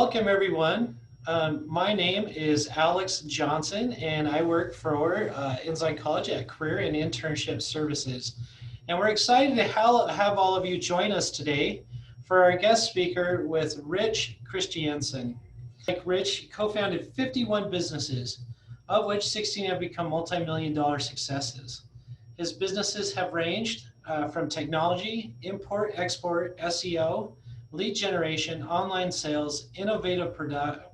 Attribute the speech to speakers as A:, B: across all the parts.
A: Welcome, everyone. My name is Alex Johnson, and I work for Ensign College at Career and Internship Services. And we're excited to have all of you join us today for our guest speaker with Rich Christiansen. Like Rich, he co-founded 51 businesses, of which 16 have become multi-million-dollar successes. His businesses have ranged from technology, import, export, SEO, lead generation, online sales, innovative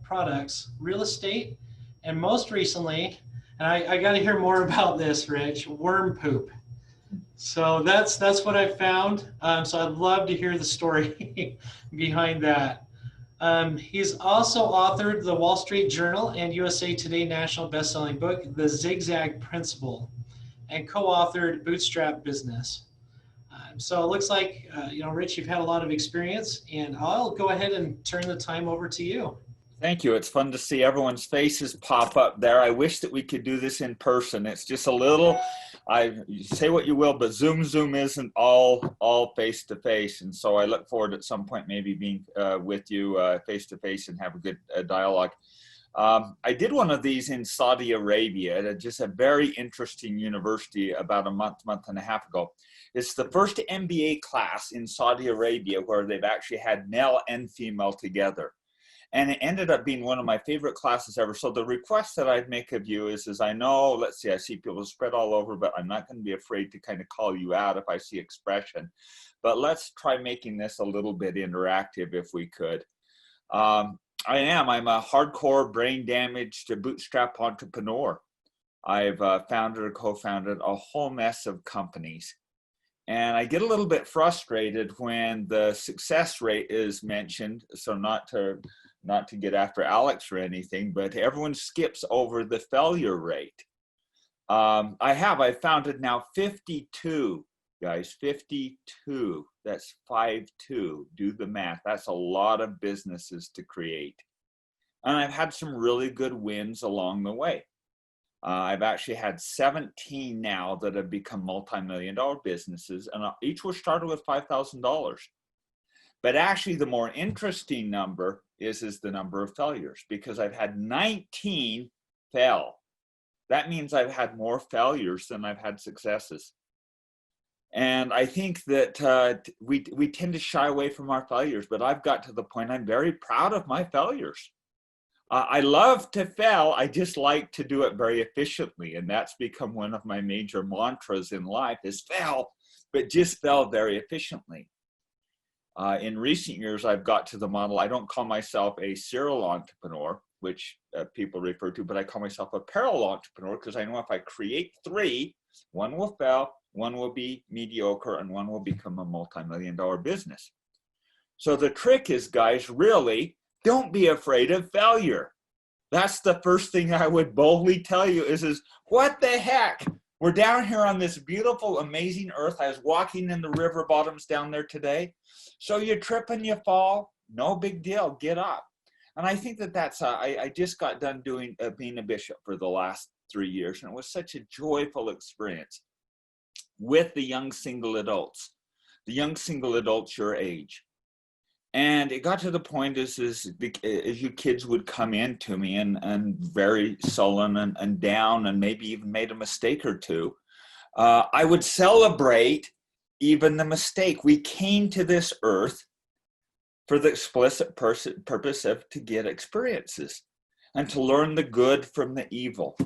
A: products, real estate, and most recently, and I got to hear more about this, Rich, worm poop. So that's what I found. So I'd love to hear the story behind that. He's also authored the Wall Street Journal and USA Today national best-selling book, The Zigzag Principle, and co-authored Bootstrap Business. So it looks like, Rich, you've had a lot of experience, and I'll go ahead and turn the time over to you.
B: Thank you. It's fun to see everyone's faces pop up there. I wish that we could do this in person. It's just a little, you say what you will, but Zoom isn't all face to face. And so I look forward at some point maybe being with you face to face and have a good dialogue. I did one of these in Saudi Arabia at just a very interesting university about a month and a half ago. It's the first MBA class in Saudi Arabia where they've actually had male and female together. And it ended up being one of my favorite classes ever. So the request that I'd make of you is I know, let's see, I see people spread all over, but I'm not going to be afraid to kind of call you out if I see expression. But let's try making this a little bit interactive if we could. I'm a hardcore brain damaged bootstrap entrepreneur. I've founded or co-founded a whole mess of companies. And I get a little bit frustrated when the success rate is mentioned. So not to get after Alex or anything, but everyone skips over the failure rate. I founded now 52, guys, 52. That's 52. Do the math. That's a lot of businesses to create. And I've had some really good wins along the way. I've actually had 17 now that have become multi-million-dollar businesses, and each was started with $5,000. But actually, the more interesting number is the number of failures, because I've had 19 fail. That means I've had more failures than I've had successes. And I think that we tend to shy away from our failures, but I've got to the point I'm very proud of my failures. I love to fail. I just like to do it very efficiently. And that's become one of my major mantras in life is fail, but just fail very efficiently. In recent years, I've got to the model, I don't call myself a serial entrepreneur, which people refer to, but I call myself a parallel entrepreneur because I know if I create three, one will fail, one will be mediocre, and one will become a multi-million-dollar business. So the trick is, guys, really, don't be afraid of failure. That's the first thing I would boldly tell you is what the heck? We're down here on this beautiful, amazing earth. I was walking in the river bottoms down there today. So you trip and you fall, no big deal, get up. And I think that's, I just got done being a bishop for the last 3 years. And it was such a joyful experience with the young single adults your age. And it got to the point as you kids would come in to me and very sullen and down and maybe even made a mistake or two, I would celebrate even the mistake. We came to this earth for the explicit purpose of to get experiences and to learn the good from the evil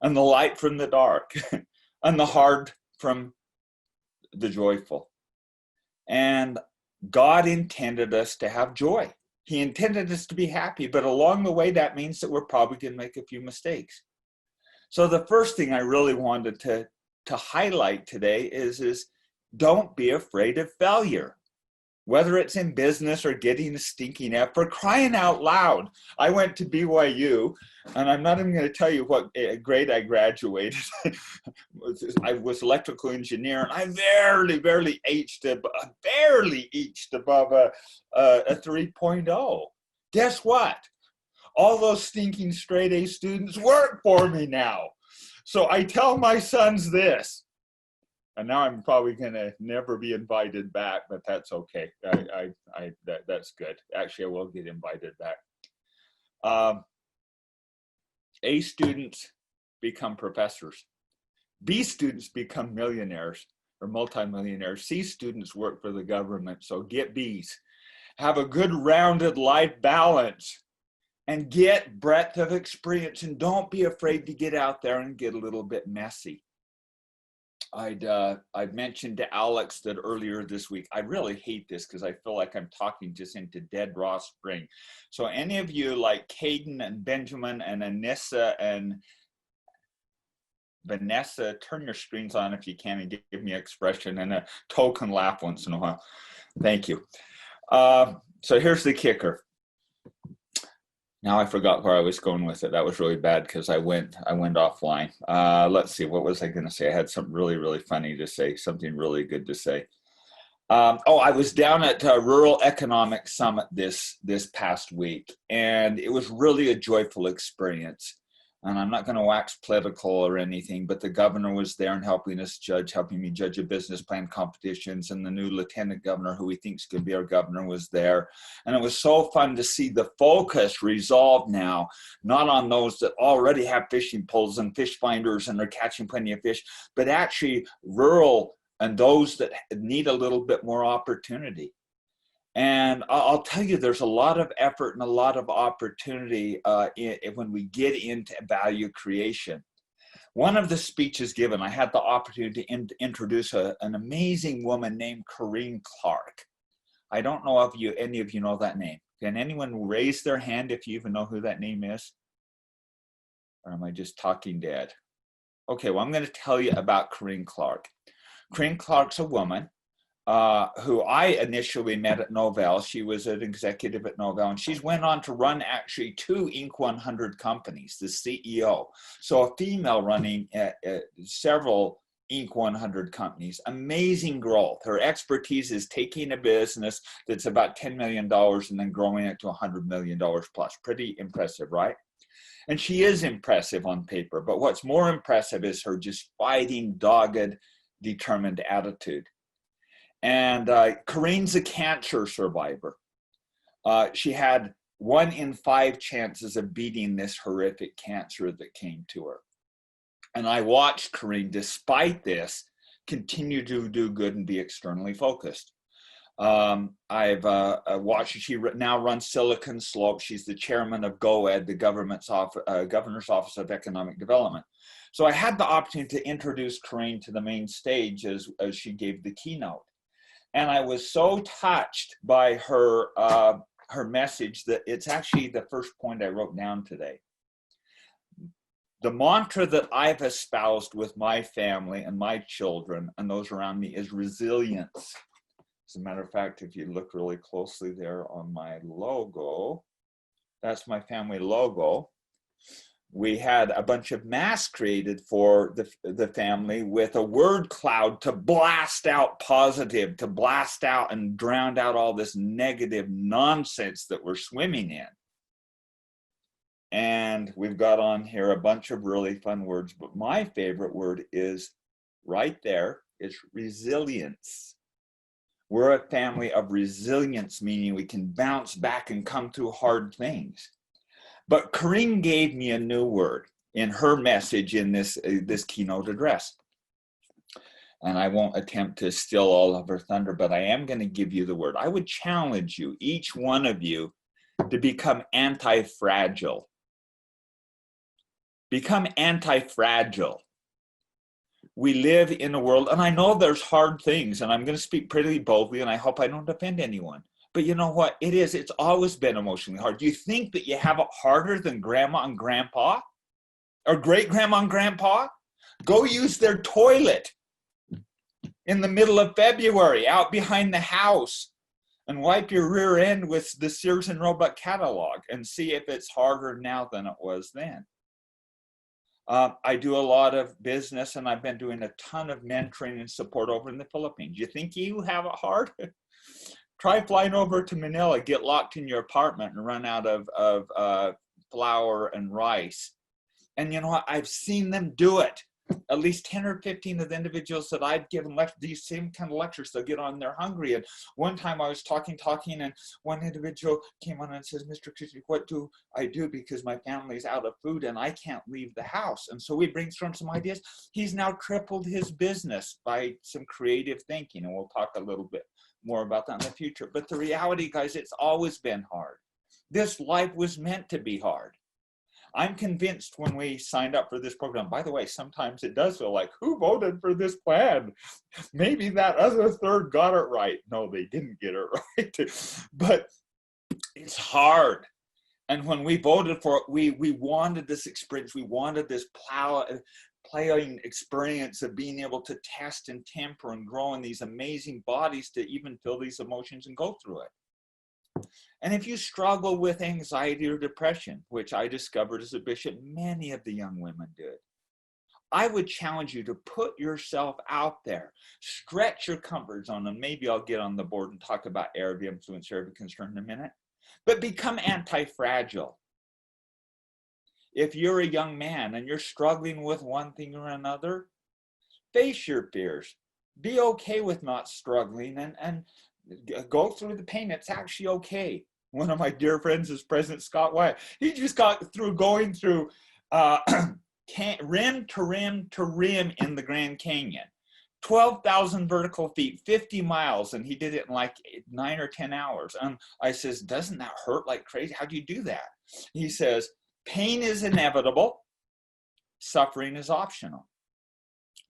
B: and the light from the dark and the hard from the joyful. And God intended us to have joy. He intended us to be happy, but along the way, that means that we're probably going to make a few mistakes. So the first thing I really wanted to highlight today is don't be afraid of failure. Whether it's in business or getting a stinking F, for crying out loud. I went to BYU, and I'm not even going to tell you what grade I graduated. I was electrical engineer, and I barely edged above a 3.0. Guess what? All those stinking straight A students work for me now. So I tell my sons this. And now I'm probably going to never be invited back, but that's okay. That's good. Actually, I will get invited back. A students become professors. B students become millionaires or multimillionaires. C students work for the government, so get Bs. Have a good rounded life balance and get breadth of experience, and don't be afraid to get out there and get a little bit messy. I'd mentioned to Alex that earlier this week, I really hate this because I feel like I'm talking just into dead raw spring. So any of you like Caden and Benjamin and Anissa and Vanessa, turn your screens on if you can and give me an expression and a token laugh once in a while. Thank you. So here's the kicker. Now I forgot where I was going with it. That was really bad because I went offline. Let's see, what was I going to say? I had something really, really funny to say, something really good to say. I was down at Rural Economic Summit this past week, and it was really a joyful experience. And I'm not going to wax political or anything, but the governor was there and helping me judge a business plan competitions, and the new lieutenant governor, who we think is going to be our governor, was there. And it was so fun to see the focus resolved now, not on those that already have fishing poles and fish finders and are catching plenty of fish, but actually rural and those that need a little bit more opportunity. And I'll tell you, there's a lot of effort and a lot of opportunity when we get into value creation. One of the speeches given, I had the opportunity to introduce an amazing woman named Corinne Clark. I don't know if any of you know that name. Can anyone raise their hand if you even know who that name is? Or am I just talking dead? Okay, well, I'm going to tell you about Corinne Clark. Corinne Clark's a woman who I initially met at Novell. She was an executive at Novell, and she's went on to run actually 2 Inc. 100 companies, the CEO. So a female running several Inc. 100 companies, amazing growth. Her expertise is taking a business that's about $10 million and then growing it to $100 million plus. Pretty impressive, right? And she is impressive on paper, but what's more impressive is her just fighting, dogged, determined attitude. And Corinne's a cancer survivor. She had 1 in 5 chances of beating this horrific cancer that came to her. And I watched Corinne, despite this, continue to do good and be externally focused. I've watched, she now runs Silicon Slope. She's the chairman of GOED, the governor's Office of Economic Development. So I had the opportunity to introduce Corinne to the main stage as she gave the keynote. And I was so touched by her message that it's actually the first point I wrote down today. The mantra that I've espoused with my family and my children and those around me is resilience. As a matter of fact, if you look really closely there on my logo, that's my family logo. We had a bunch of masks created for the family with a word cloud to blast out positive, to blast out and drown out all this negative nonsense that we're swimming in. And we've got on here a bunch of really fun words, but my favorite word is right there, is resilience. We're a family of resilience, meaning we can bounce back and come through hard things. But Corinne gave me a new word in her message in this keynote address. And I won't attempt to steal all of her thunder, but I am going to give you the word. I would challenge you, each one of you, to become anti-fragile. Become anti-fragile. We live in a world, and I know there's hard things, and I'm going to speak pretty boldly, and I hope I don't offend anyone. But you know what? It's always been emotionally hard. Do you think that you have it harder than grandma and grandpa? Or great grandma and grandpa? Go use their toilet in the middle of February out behind the house and wipe your rear end with the Sears and Roebuck catalog and see if it's harder now than it was then. I do a lot of business, and I've been doing a ton of mentoring and support over in the Philippines. You think you have it hard? Try flying over to Manila, get locked in your apartment and run out of flour and rice. And you know what? I've seen them do it. at least 10 or 15 of the individuals that I'd given these same kind of lectures, they'll get on, they're hungry. And one time I was talking, and one individual came on and says, Mr. Christian, what do I do because my family's out of food and I can't leave the house? And so we brainstormed some ideas. He's now tripled his business by some creative thinking. And we'll talk a little bit more about that in the future. But the reality, guys, it's always been hard. This life was meant to be hard. I'm convinced when we signed up for this program, by the way, sometimes it does feel like, who voted for this plan? Maybe that other third got it right. No, they didn't get it right. But it's hard. And when we voted for it, we wanted this experience. We wanted this playing experience of being able to test and temper and grow in these amazing bodies to even feel these emotions and go through it. And if you struggle with anxiety or depression, which I discovered as a bishop, many of the young women did, I would challenge you to put yourself out there, stretch your comfort zone, and maybe I'll get on the board and talk about area of influence, area of concern in a minute, but become anti-fragile. If you're a young man and you're struggling with one thing or another, face your fears. Be okay with not struggling and go through the pain. It's actually okay. One of my dear friends is President Scott Wyatt. He just got through going through rim to rim to rim in the Grand Canyon. 12,000 vertical feet, 50 miles, and he did it in like 9 or 10 hours. I says, doesn't that hurt like crazy? How do you do that? He says, pain is inevitable. Suffering is optional.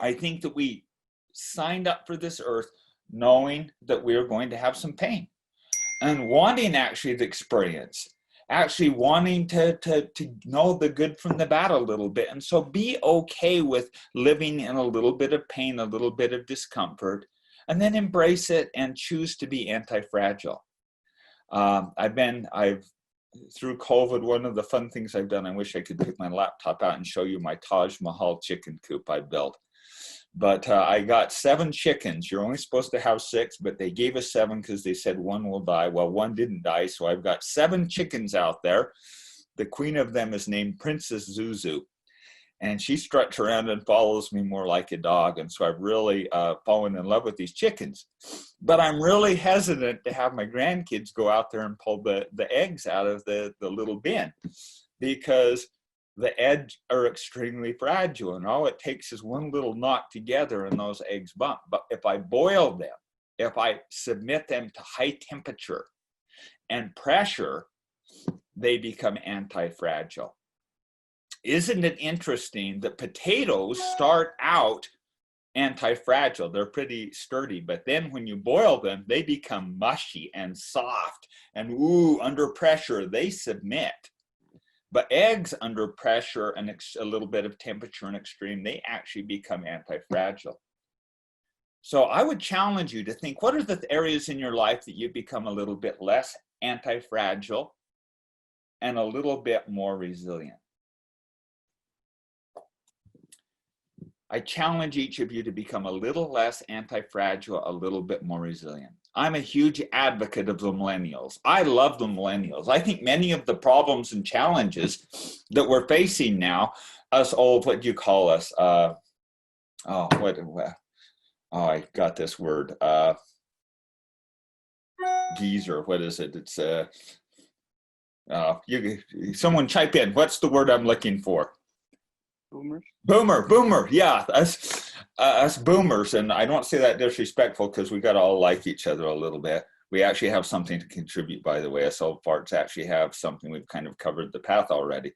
B: I think that we signed up for this earth knowing that we are going to have some pain and wanting actually the experience, actually wanting to know the good from the bad a little bit. And so be okay with living in a little bit of pain, a little bit of discomfort, and then embrace it and choose to be anti-fragile. Through COVID, one of the fun things I've done, I wish I could take my laptop out and show you my Taj Mahal chicken coop I built. But I got 7 chickens. You're only supposed to have 6, but they gave us 7 because they said 1 will die. Well, 1 didn't die, so I've got 7 chickens out there. The queen of them is named Princess Zuzu, and she struts around and follows me more like a dog. And so I've really fallen in love with these chickens. But I'm really hesitant to have my grandkids go out there and pull the eggs out of the little bin, because the eggs are extremely fragile, and all it takes is one little knock together and those eggs bump. But if I boil them, if I submit them to high temperature and pressure, they become anti-fragile. Isn't it interesting that potatoes start out anti-fragile? They're pretty sturdy, but then when you boil them, they become mushy and soft, and under pressure, they submit. But eggs under pressure and a little bit of temperature and extreme, they actually become anti-fragile. So I would challenge you to think, what are the areas in your life that you become a little bit less anti-fragile and a little bit more resilient? I challenge each of you to become a little less anti-fragile, a little bit more resilient. I'm a huge advocate of the millennials. I love the millennials. I think many of the problems and challenges that we're facing now, us old, what do you call us? I got this word. Geezer, what is it? It's someone type in. What's the word I'm looking for?
C: Boomers.
B: Boomer, yeah, us boomers, and I don't say that disrespectful because we got to all like each other a little bit. We actually have something to contribute, by the way. Us old farts actually have something. We've kind of covered the path already.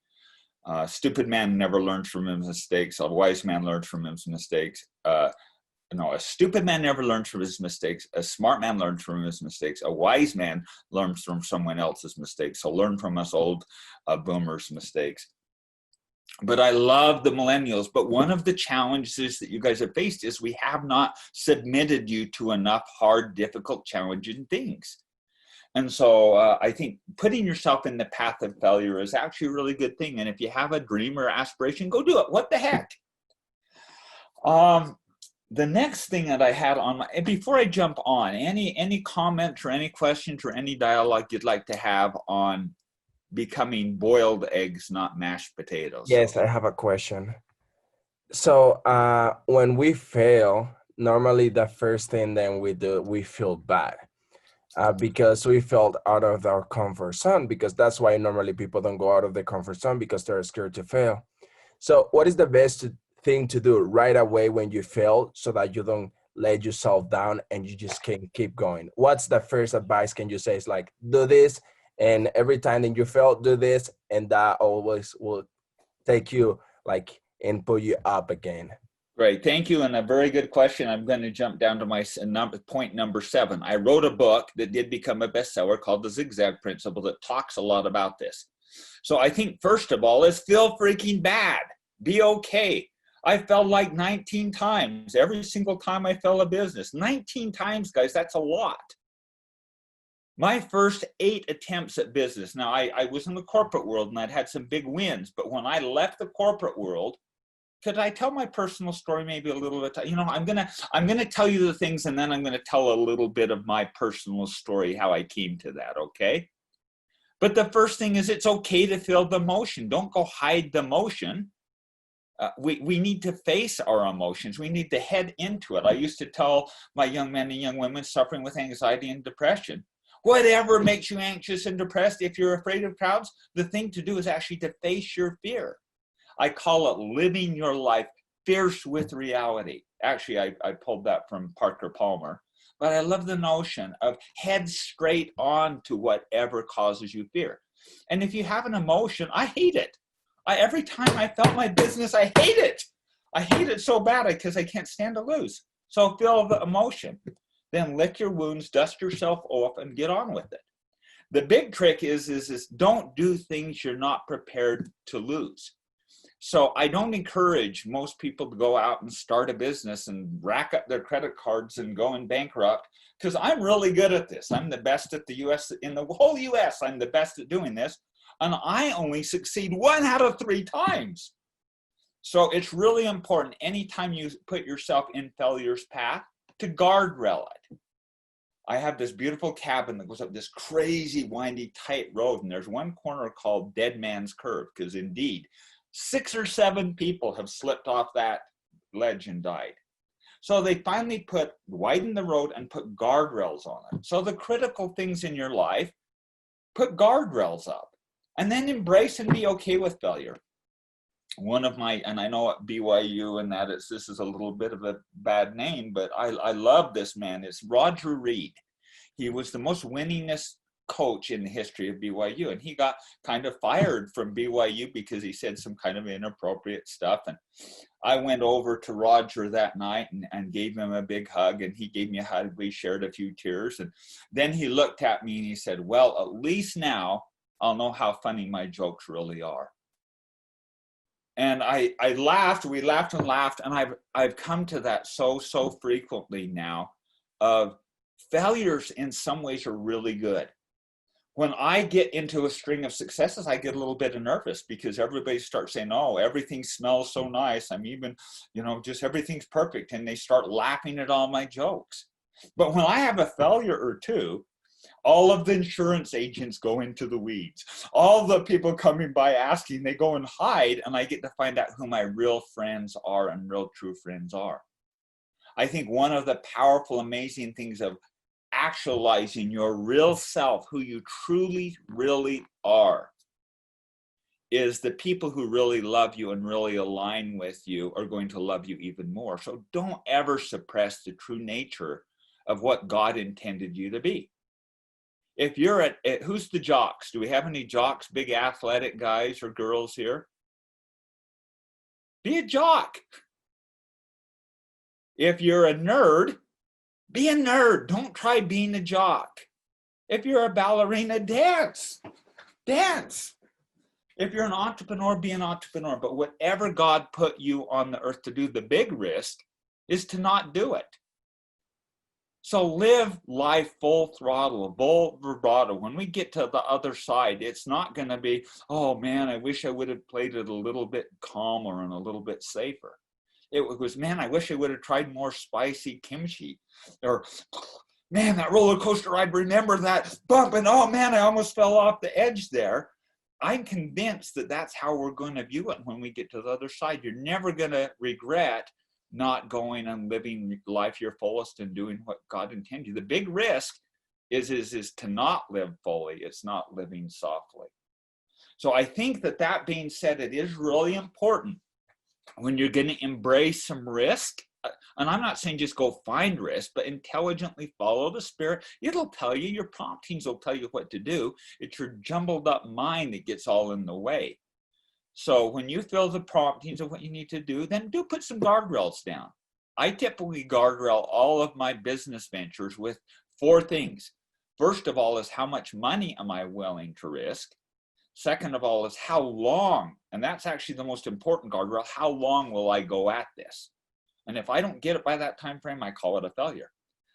B: Stupid man never learns from his mistakes. A wise man learns from his mistakes. A stupid man never learns from his mistakes. A smart man learns from his mistakes. A wise man learns from someone else's mistakes. So learn from us old boomers' mistakes. But I love the millennials. But one of the challenges that you guys have faced is we have not submitted you to enough hard, difficult, challenging things. And so I think putting yourself in the path of failure is actually a really good thing. And if you have a dream or aspiration, go do it. What the heck? The next thing that I had on my, before I jump on, any comments or any questions or any dialogue you'd like to have on becoming boiled eggs, not mashed potatoes?
D: Yes, I have a question.
C: So when we fail, normally the first thing then we do, we feel bad. Because we felt out of our comfort zone, because that's why normally people don't go out of the comfort zone, because they're scared to fail. So what is the best thing to do right away when you fail so that you don't let yourself down and you just can keep going? What's the first advice can you say? It's like, do this, and every time that you fail, do this, and that always will take you like and put you up again.
B: Great, thank you, and a very good question. I'm going to jump down to my point number 7. I wrote a book that did become a bestseller called The Zigzag Principle that talks a lot about this. So I think first of all is feel freaking bad. Be okay. I fell like 19 times. Every single time I fell a business. 19 times, guys, that's a lot. My first 8 attempts at business. Now, I was in the corporate world and I'd had some big wins, but when I left the corporate world, could I tell my personal story maybe a little bit? You know, I'm gonna tell you the things, and then I'm gonna tell a little bit of my personal story, how I came to that, okay? But the first thing is it's okay to feel the emotion. Don't go hide the emotion. We need to face our emotions. We need to head into it. I used to tell my young men and young women suffering with anxiety and depression, whatever makes you anxious and depressed, if you're afraid of crowds, the thing to do is actually to face your fear. I call it living your life fierce with reality. Actually, I pulled that from Parker Palmer. But I love the notion of head straight on to whatever causes you fear. And if you have an emotion, I hate it. Every time I felt my business, I hate it. I hate it so bad because I can't stand to lose. So feel the emotion. Then lick your wounds, dust yourself off, and get on with it. The big trick is don't do things you're not prepared to lose. So I don't encourage most people to go out and start a business and rack up their credit cards and go in bankrupt, because I'm really good at this. I'm the best at the US, in the whole US, I'm the best at doing this. And I only succeed 1 out of 3 times. So it's really important anytime you put yourself in failure's path to guardrail it. I have this beautiful cabin that goes up this crazy, windy, tight road. And there's one corner called Dead Man's Curve, because indeed, 6 or 7 people have slipped off that ledge and died. So they finally widen the road and put guardrails on it. So the critical things in your life, put guardrails up, and then embrace and be okay with failure. One of my, and I know at BYU and that this is a little bit of a bad name, but I love this man. It's Roger Reed. He was the most winningest coach in the history of BYU, and he got kind of fired from BYU because he said some kind of inappropriate stuff. And I went over to Roger that night and gave him a big hug, and he gave me a hug. We shared a few tears, and then he looked at me and he said, well, at least now I'll know how funny my jokes really are. And I laughed, we laughed and laughed, and I've come to that so frequently now of failures in some ways are really good. When I get into a string of successes, I get a little bit nervous because everybody starts saying, oh, everything smells so nice. I'm even, just everything's perfect. And they start laughing at all my jokes. But when I have a failure or two, all of the insurance agents go into the weeds. All the people coming by asking, they go and hide, and I get to find out who my real friends are and real true friends are. I think one of the powerful, amazing things of actualizing your real self, who you truly, really are, is the people who really love you and really align with you are going to love you even more. So don't ever suppress the true nature of what God intended you to be. If you're at who's the jocks? Do we have any jocks, big athletic guys or girls here? Be a jock. If you're a nerd, be a nerd. Don't try being a jock. If you're a ballerina, dance. Dance. If you're an entrepreneur, be an entrepreneur. But whatever God put you on the earth to do, the big risk is to not do it. So live life full throttle, full vibrato. When we get to the other side, it's not going to be, oh man, I wish I would have played it a little bit calmer and a little bit safer. It was, man, I wish I would have tried more spicy kimchi. Or, man, that roller coaster, I'd remember that bump, and oh man, I almost fell off the edge there. I'm convinced that that's how we're going to view it when we get to the other side. You're never going to regret not going and living life your fullest and doing what God intended you. The big risk is to not live fully. It's not living softly. So I think that being said, it is really important when you're going to embrace some risk. And I'm not saying just go find risk, but intelligently follow the Spirit. It'll tell you, your promptings will tell you what to do. It's your jumbled up mind that gets all in the way. So when you feel the promptings of what you need to do, then do put some guardrails down. I typically guardrail all of my business ventures with 4 things. First of all is, how much money am I willing to risk? Second of all is, how long, and that's actually the most important guardrail, how long will I go at this? And if I don't get it by that time frame, I call it a failure.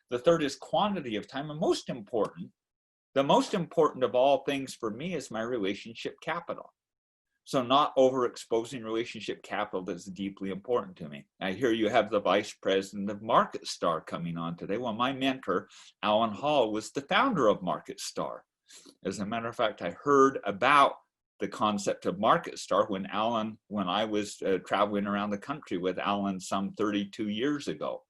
B: The third is quantity of time. And the most important of all things for me is my relationship capital. So not overexposing relationship capital that's deeply important to me. I hear you have the vice president of MarketStar coming on today. Well, my mentor, Alan Hall, was the founder of MarketStar. As a matter of fact, I heard about the concept of MarketStar when I was traveling around the country with Alan some 32 years ago.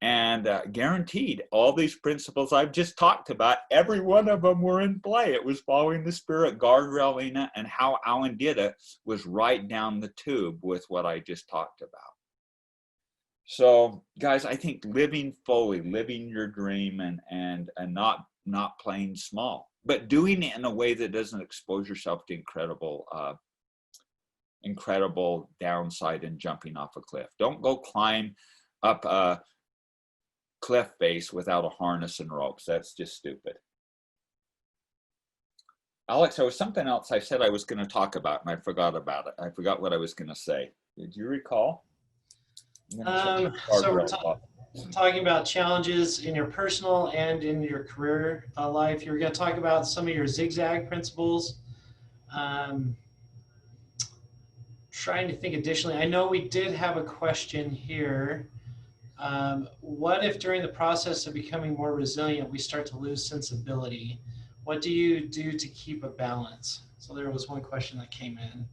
B: And guaranteed, all these principles I've just talked about, every one of them were in play. It was following the Spirit, guardrailing it, and how Alan did it was right down the tube with what I just talked about. So, guys, I think living fully, living your dream, and not playing small, but doing it in a way that doesn't expose yourself to incredible downside and jumping off a cliff. Don't go climb up a cliff face without a harness and ropes. That's just stupid. Alex, there was something else I said I was going to talk about, and I forgot about it. I forgot what I was going to say. Did you recall?
A: So we're talking about challenges in your personal and in your career life. You're going to talk about some of your zigzag principles. Trying to think additionally. I know we did have a question here. What if during the process of becoming more resilient, we start to lose sensibility? What do you do to keep a balance? So there was one question that came in.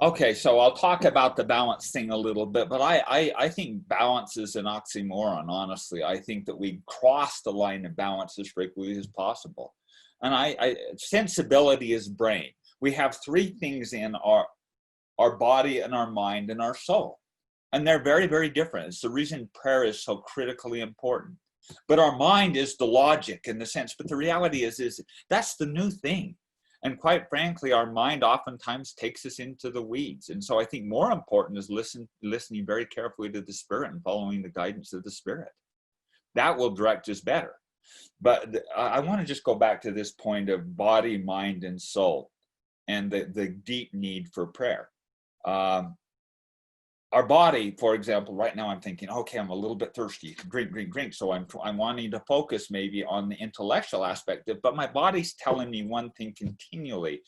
B: Okay, so I'll talk about the balance thing a little bit, but I think balance is an oxymoron, honestly. I think that we cross the line of balance as frequently as possible. And sensibility is brain. We have 3 things in our body and our mind and our soul. And they're very, very different. It's the reason prayer is so critically important. But our mind is the logic in the sense, but the reality is that's the new thing. And quite frankly, our mind oftentimes takes us into the weeds. And so I think more important is listening very carefully to the Spirit and following the guidance of the Spirit. That will direct us better. But I want to just go back to this point of body, mind, and soul, and the deep need for prayer. Our body, for example, right now I'm thinking, okay, I'm a little bit thirsty, drink. So I'm wanting to focus maybe on the intellectual aspect of it, but my body's telling me one thing continually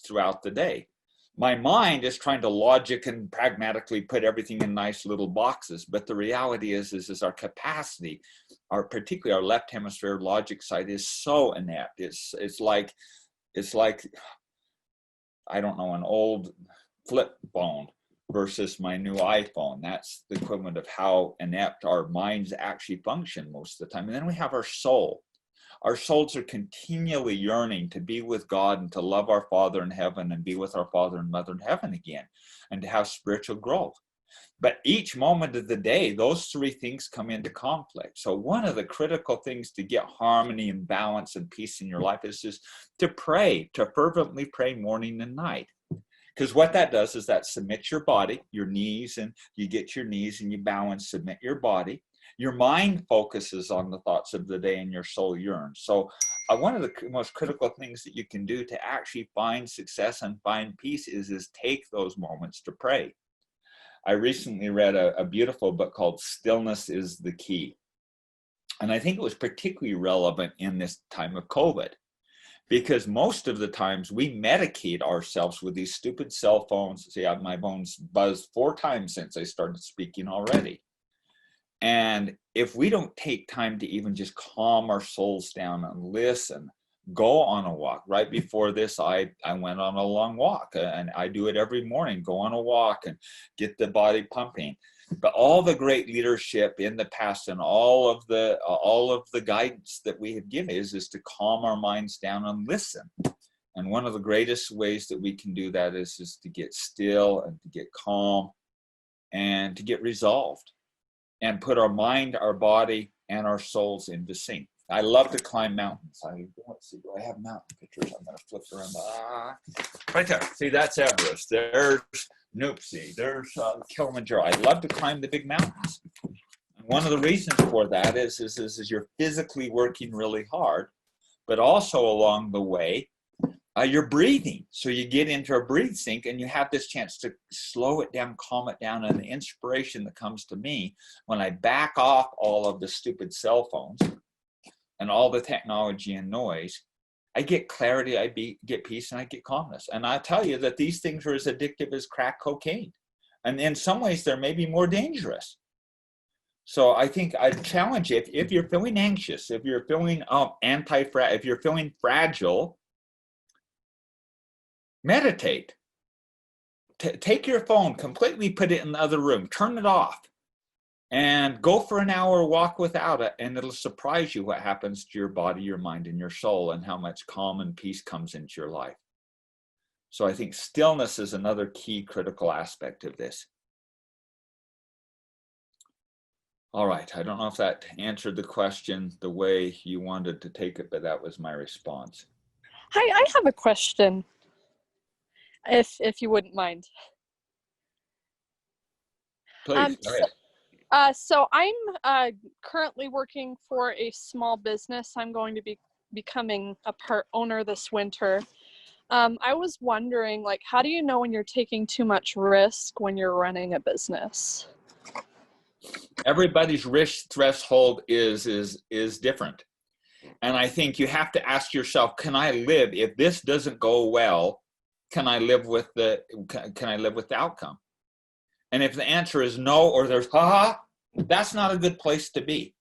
B: throughout the day. My mind is trying to logic and pragmatically put everything in nice little boxes, but the reality is our capacity, particularly our left hemisphere logic side, is so inept. It's like I don't know, an old flip phone versus my new iPhone. That's the equivalent of how inept our minds actually function most of the time. And then we have our soul. Our souls are continually yearning to be with God and to love our Father in heaven and be with our Father and Mother in heaven again and to have spiritual growth. But each moment of the day, those 3 things come into conflict. So one of the critical things to get harmony and balance and peace in your life is just to pray, to fervently pray morning and night. Because what that does is that submits your body, your knees, and you get your knees and you bow and submit your body. Your mind focuses on the thoughts of the day and your soul yearns. So one of the most critical things that you can do to actually find success and find peace is take those moments to pray. I recently read a beautiful book called Stillness is the Key. And I think it was particularly relevant in this time of COVID. Because most of the times we medicate ourselves with these stupid cell phones. See, my phone's buzzed 4 times since I started speaking already. And if we don't take time to even just calm our souls down and listen, go on a walk. Right before this, I went on a long walk, and I do it every morning, go on a walk and get the body pumping. But all the great leadership in the past and all of the guidance that we have given is to calm our minds down and listen. And one of the greatest ways that we can do that is to get still and to get calm and to get resolved and put our mind, our body, and our souls into sync. I love to climb mountains. Let's see, do I have mountain pictures? I'm going to flip around. Right there. See, that's Everest. There's Nuptse. There's Kilimanjaro. I love to climb the big mountains. And one of the reasons for that is you're physically working really hard, but also along the way, you're breathing. So you get into a breathe sync and you have this chance to slow it down, calm it down. And the inspiration that comes to me when I back off all of the stupid cell phones and all the technology and noise, I get clarity, I get peace, and I get calmness. And I tell you that these things are as addictive as crack cocaine. And in some ways, they're maybe more dangerous. So I think I challenge you, if you're feeling anxious, if you're feeling if you're feeling fragile, meditate. Take your phone, completely put it in the other room, turn it off, and go for an hour walk without it, and it'll surprise you what happens to your body, your mind, and your soul, and how much calm and peace comes into your life. So I think stillness is another key critical aspect of this. All right, I don't know if that answered the question the way you wanted to take it, but that was my response.
D: Hi, I have a question, if you wouldn't mind.
B: Please, go ahead.
D: So I'm currently working for a small business. I'm going to be becoming a part owner this winter. I was wondering, like, how do you know when you're taking too much risk when you're running a business?
B: Everybody's risk threshold is different. And I think you have to ask yourself, can I live, if this doesn't go well, can I live with the outcome? And if the answer is no, or there's that's not a good place to be.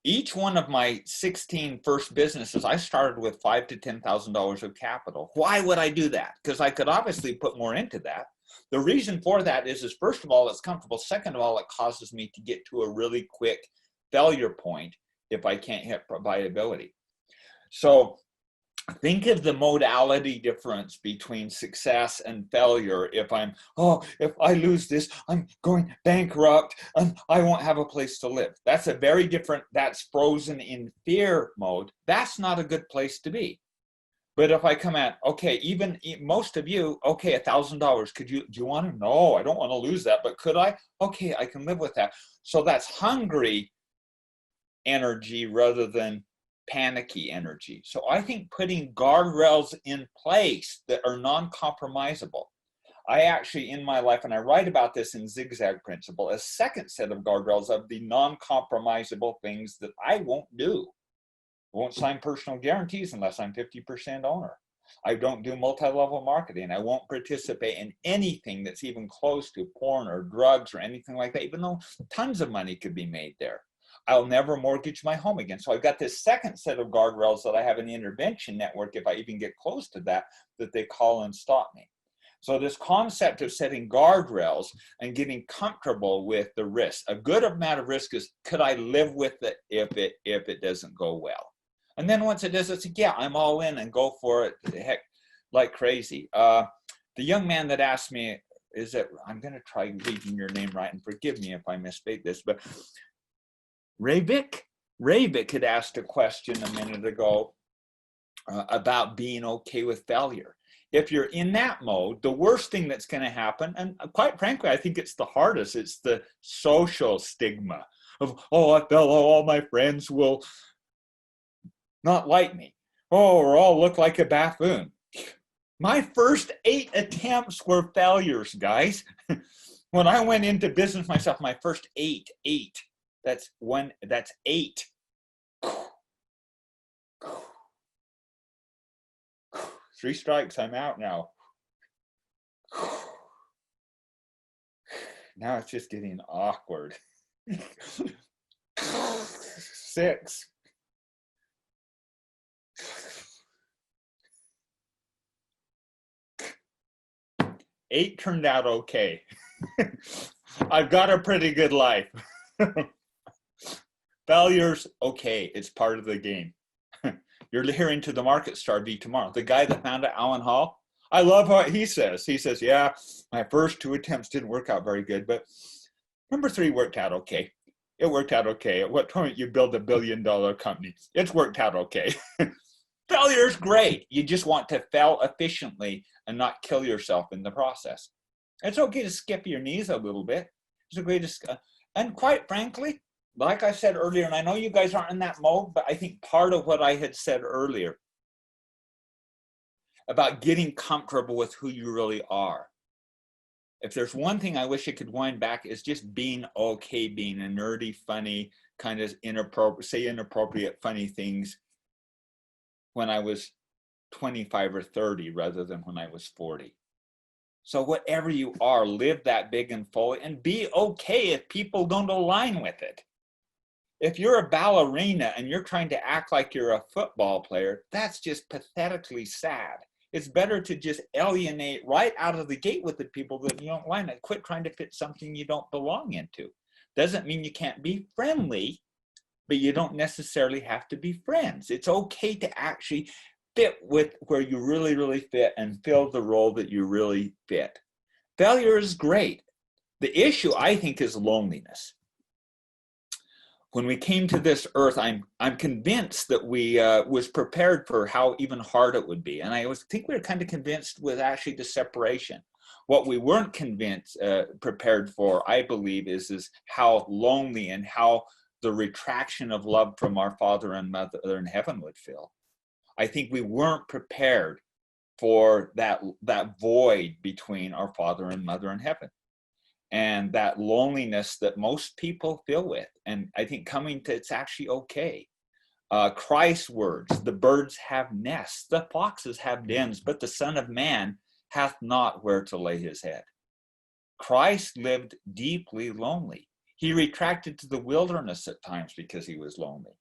B: Each one of my 16 first businesses, I started with $5,000 to $10,000 of capital. Why would I do that? Because I could obviously put more into that. The reason for that is first of all, it's comfortable. Second of all, it causes me to get to a really quick failure point if I can't hit viability. So think of the modality difference between success and failure. If I lose this, I'm going bankrupt and I won't have a place to live. That's a very different, that's frozen in fear mode. That's not a good place to be. But if I come at, okay, even most of you, okay, $1,000, do you want to? No, I don't want to lose that, but could I? Okay, I can live with that. So that's hungry energy rather than panicky energy. So I think putting guardrails in place that are non-compromisable. I actually, in my life, and I write about this in Zigzag Principle, a second set of guardrails of the non-compromisable things that I won't do. I won't sign personal guarantees unless I'm 50% owner. I don't do multi-level marketing. I won't participate in anything that's even close to porn or drugs or anything like that, even though tons of money could be made there. I'll never mortgage my home again. So I've got this second set of guardrails that I have an intervention network, if I even get close to that they call and stop me. So this concept of setting guardrails and getting comfortable with the risk. A good amount of risk is, could I live with it if it doesn't go well? And then once it does, it's like, yeah, I'm all in and go for it, heck, like crazy. The young man that asked me, I'm going to try reading your name right, and forgive me if I misspeak this, but Ravik had asked a question a minute ago about being okay with failure. If you're in that mode, the worst thing that's going to happen, and quite frankly, I think it's the hardest, it's the social stigma of, I fell, all my friends will not like me. Or I'll look like a buffoon. My first 8 attempts were failures, guys. When I went into business myself, my first 8, that's 8. 3 strikes, I'm out now. Now it's just getting awkward. 6. 8 turned out okay. I've got a pretty good life. Failures, okay, it's part of the game. You're hearing to the market star V tomorrow. The guy that founded Alan Hall, I love what he says. He says, yeah, my first 2 attempts didn't work out very good, but number 3 worked out okay. It worked out okay. At what point you build $1 billion company? It's worked out okay. Failure is great. You just want to fail efficiently and not kill yourself in the process. It's okay to skip your knees a little bit. It's okay to, and quite frankly, like I said earlier, and I know you guys aren't in that mode, but I think part of what I had said earlier about getting comfortable with who you really are. If there's one thing I wish I could wind back, is just being okay, being a nerdy, funny, kind of inappropriate, funny things when I was 25 or 30 rather than when I was 40. So whatever you are, live that big and fully and be okay if people don't align with it. If you're a ballerina and you're trying to act like you're a football player, that's just pathetically sad. It's better to just alienate right out of the gate with the people that you don't like. Quit trying to fit something you don't belong into. Doesn't mean you can't be friendly, but you don't necessarily have to be friends. It's okay to actually fit with where you really, really fit and fill the role that you really fit. Failure is great. The issue, I think, is loneliness. When we came to this earth, I'm convinced that we was prepared for how even hard it would be. And I think we were kind of convinced with actually the separation. What we weren't prepared for, I believe, is how lonely and how the retraction of love from our Father and Mother in heaven would feel. I think we weren't prepared for that void between our Father and Mother in heaven. And that loneliness that most people feel with. And I think it's actually okay. Christ's words, the birds have nests, the foxes have dens, but the Son of Man hath not where to lay his head. Christ lived deeply lonely. He retracted to the wilderness at times because he was lonely.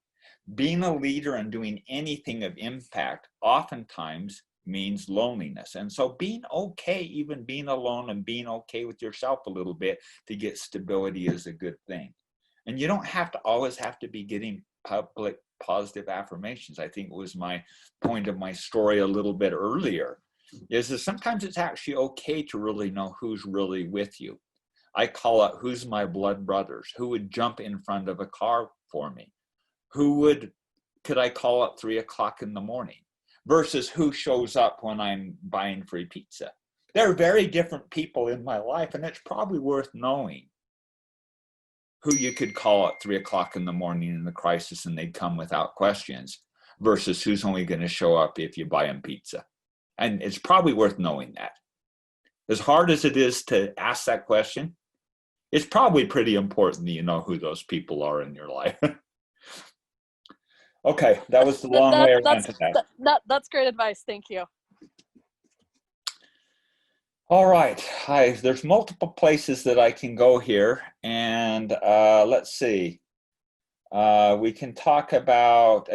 B: Being a leader and doing anything of impact oftentimes means loneliness. And so being okay, even being alone and being okay with yourself a little bit to get stability is a good thing. And you don't always have to be getting public positive affirmations. I think it was my point of my story a little bit earlier, is that sometimes it's actually okay to really know who's really with you. I call it, who's my blood brothers? Who would jump in front of a car for me? Could I call at 3 o'clock in the morning? Versus who shows up when I'm buying free pizza. They're very different people in my life, and it's probably worth knowing who you could call at 3 o'clock in the morning in the crisis and they'd come without questions, versus who's only going to show up if you buy them pizza. And it's probably worth knowing that. As hard as it is to ask that question, it's probably pretty important that you know who those people are in your life. Okay, that was the long way around to that.
D: That's great advice. Thank you.
B: All right. Hi. There's multiple places that I can go here. And let's see. We can talk about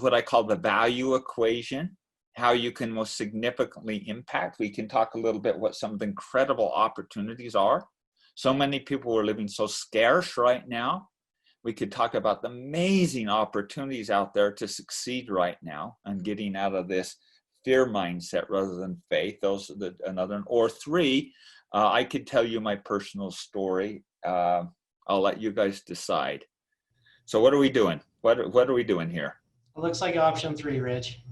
B: what I call the value equation, how you can most significantly impact. We can talk a little bit what some of the incredible opportunities are. So many people are living so scarce right now. We could talk about the amazing opportunities out there to succeed right now and getting out of this fear mindset rather than faith. Those are another. Or 3, I could tell you my personal story. I'll let you guys decide. So what are we doing? What are we doing here?
A: It looks like option 3, Rich.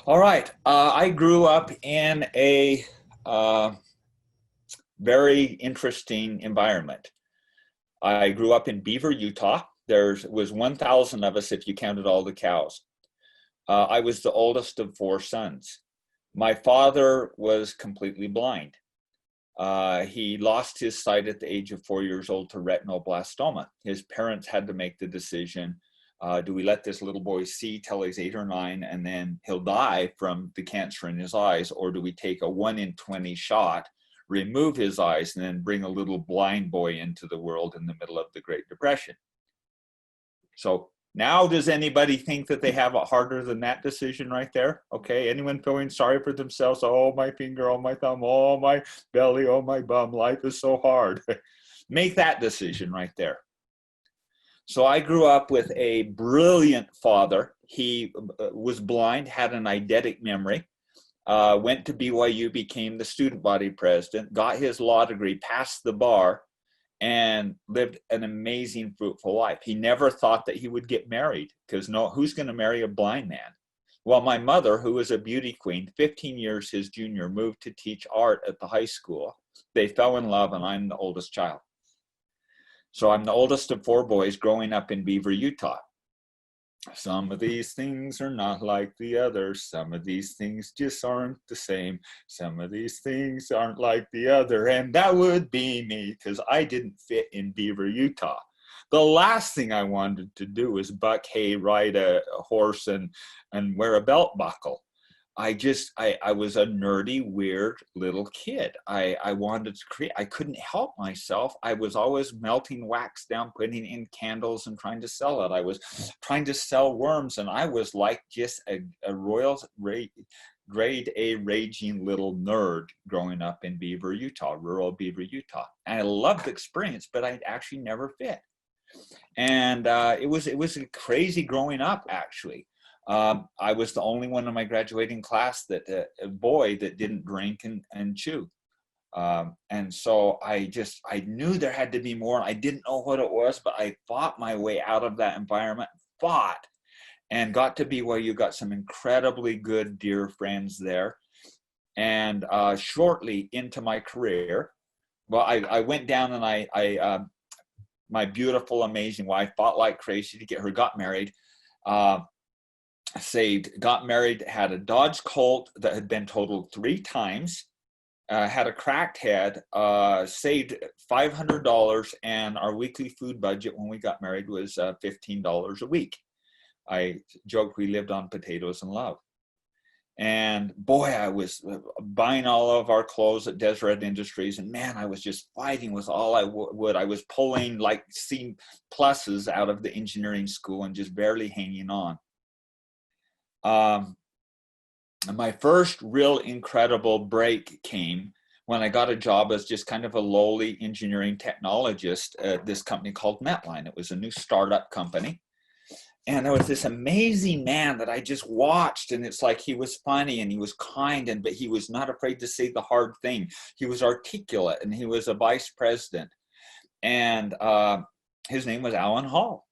B: All right. I grew up in a very interesting environment. I grew up in Beaver, Utah. There was 1,000 of us if you counted all the cows. I was the oldest of 4 sons. My father was completely blind. He lost his sight at the age of 4 years old to retinoblastoma. His parents had to make the decision, do we let this little boy see till he's 8 or 9 and then he'll die from the cancer in his eyes, or do we take a 1 in 20 shot, remove his eyes, and then bring a little blind boy into the world in the middle of the Great Depression? So Now, does anybody think that they have it harder than that decision right there? Okay, anyone feeling sorry for themselves? Oh, my finger, oh, my thumb, oh, my belly, oh, my bum, life is so hard. Make that decision right there. So I grew up with a brilliant father. He was blind, had an eidetic memory, went to BYU, became the student body president, got his law degree, passed the bar, and lived an amazing, fruitful life. He never thought that he would get married, because who's going to marry a blind man? Well, my mother, who was a beauty queen, 15 years his junior, moved to teach art at the high school. They fell in love, and I'm the oldest child. So I'm the oldest of 4 boys growing up in Beaver, Utah. Some of these things are not like the others. Some of these things just aren't the same. Some of these things aren't like the other. And that would be me, because I didn't fit in Beaver, Utah. The last thing I wanted to do was buck hay, ride a horse, and wear a belt buckle. I was a nerdy, weird little kid. I wanted to create. I couldn't help myself. I was always melting wax down, putting in candles and trying to sell it. I was trying to sell worms, and I was like just a royal grade A raging little nerd growing up in Beaver, Utah, rural Beaver, Utah. And I loved the experience, but I actually never fit. And it was a crazy growing up, actually. I was the only one in my graduating class that a boy that didn't drink and chew. And so I knew there had to be more. I didn't know what it was, but I fought my way out of that environment, and got to BYU, got some incredibly good, dear friends there. And shortly into my career, well, I went down, and my beautiful, amazing wife fought like crazy to get her, got married. Got married, had a Dodge Colt that had been totaled 3 times, had a cracked head, saved $500, and our weekly food budget when we got married was $15 a week. I joked we lived on potatoes and love. And boy, I was buying all of our clothes at Deseret Industries, and man, I was just fighting with all I would. I was pulling like C pluses out of the engineering school and just barely hanging on. My first real incredible break came when I got a job as just kind of a lowly engineering technologist at this company called Metline. It was a new startup company. And there was this amazing man that I just watched, and it's like he was funny and he was kind, but he was not afraid to say the hard thing. He was articulate, and he was a vice president. And his name was Alan Hall.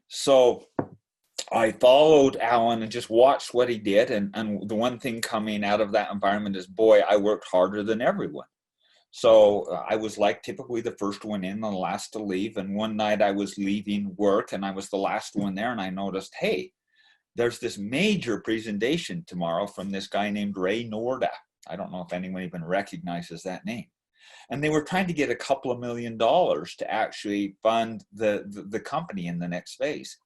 B: So I followed Alan and just watched what he did. And the one thing coming out of that environment is, boy, I worked harder than everyone. So I was like typically the first one in and the last to leave. And one night I was leaving work, and I was the last one there. And I noticed, hey, there's this major presentation tomorrow from this guy named Ray Norda. I don't know if anyone even recognizes that name. And they were trying to get a couple of $1 million to actually fund the company in the next phase.